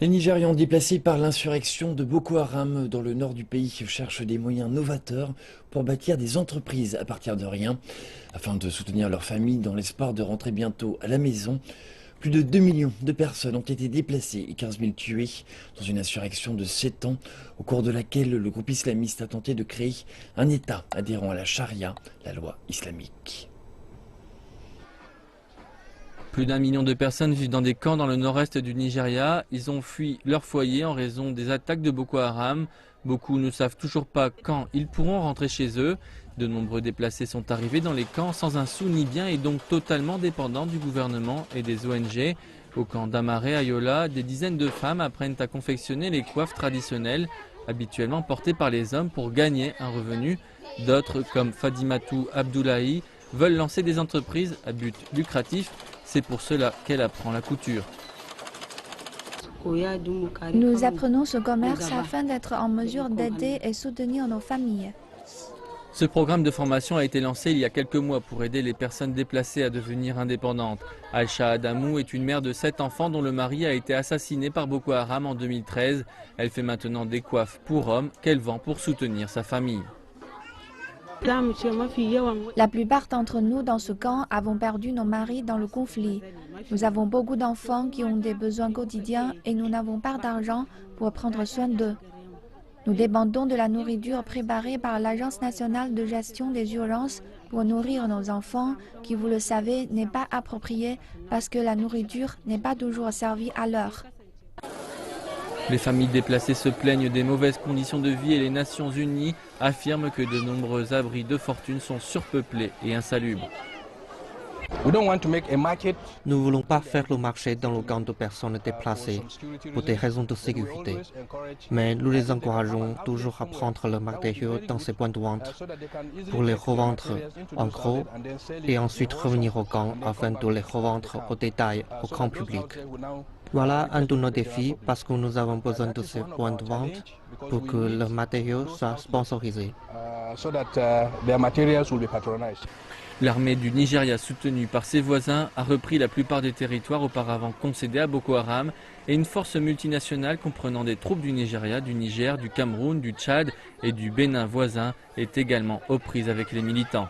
Les Nigérians déplacés par l'insurrection de Boko Haram dans le nord du pays cherchent des moyens novateurs pour bâtir des entreprises à partir de rien, afin de soutenir leurs familles dans l'espoir de rentrer bientôt à la maison. Plus de 2 millions de personnes ont été déplacées et 15 000 tuées dans une insurrection de 7 ans, au cours de laquelle le groupe islamiste a tenté de créer un État adhérent à la charia, la loi islamique. Plus d'1 million de personnes vivent dans des camps dans le nord-est du Nigeria. Ils ont fui leur foyer en raison des attaques de Boko Haram. Beaucoup ne savent toujours pas quand ils pourront rentrer chez eux. De nombreux déplacés sont arrivés dans les camps sans un sou ni bien et donc totalement dépendants du gouvernement et des ONG. Au camp d'Amare à Yola, des dizaines de femmes apprennent à confectionner les coiffes traditionnelles, habituellement portées par les hommes pour gagner un revenu. D'autres, comme Fadimatou Abdoulahi, veulent lancer des entreprises à but lucratif. C'est pour cela qu'elle apprend la couture. Nous apprenons ce commerce afin d'être en mesure d'aider et soutenir nos familles. Ce programme de formation a été lancé il y a quelques mois pour aider les personnes déplacées à devenir indépendantes. Aïcha Adamou est une mère de 7 enfants dont le mari a été assassiné par Boko Haram en 2013. Elle fait maintenant des coiffes pour hommes qu'elle vend pour soutenir sa famille. La plupart d'entre nous dans ce camp avons perdu nos maris dans le conflit. Nous avons beaucoup d'enfants qui ont des besoins quotidiens et nous n'avons pas d'argent pour prendre soin d'eux. Nous dépendons de la nourriture préparée par l'Agence nationale de gestion des urgences pour nourrir nos enfants, qui, vous le savez, n'est pas appropriée parce que la nourriture n'est pas toujours servie à l'heure. Les familles déplacées se plaignent des mauvaises conditions de vie et les Nations Unies affirment que de nombreux abris de fortune sont surpeuplés et insalubres. Nous ne voulons pas faire le marché dans le camp de personnes déplacées pour des raisons de sécurité, mais nous les encourageons toujours à prendre leurs matériaux dans ces points de vente pour les revendre en gros et ensuite revenir au camp afin de les revendre au détail au grand public. Voilà un de nos défis parce que nous avons besoin de ces points de vente pour que leurs matériaux soient sponsorisés. L'armée du Nigeria, soutenue par ses voisins, a repris la plupart des territoires auparavant concédés à Boko Haram et une force multinationale comprenant des troupes du Nigeria, du Niger, du Cameroun, du Tchad et du Bénin voisin est également aux prises avec les militants.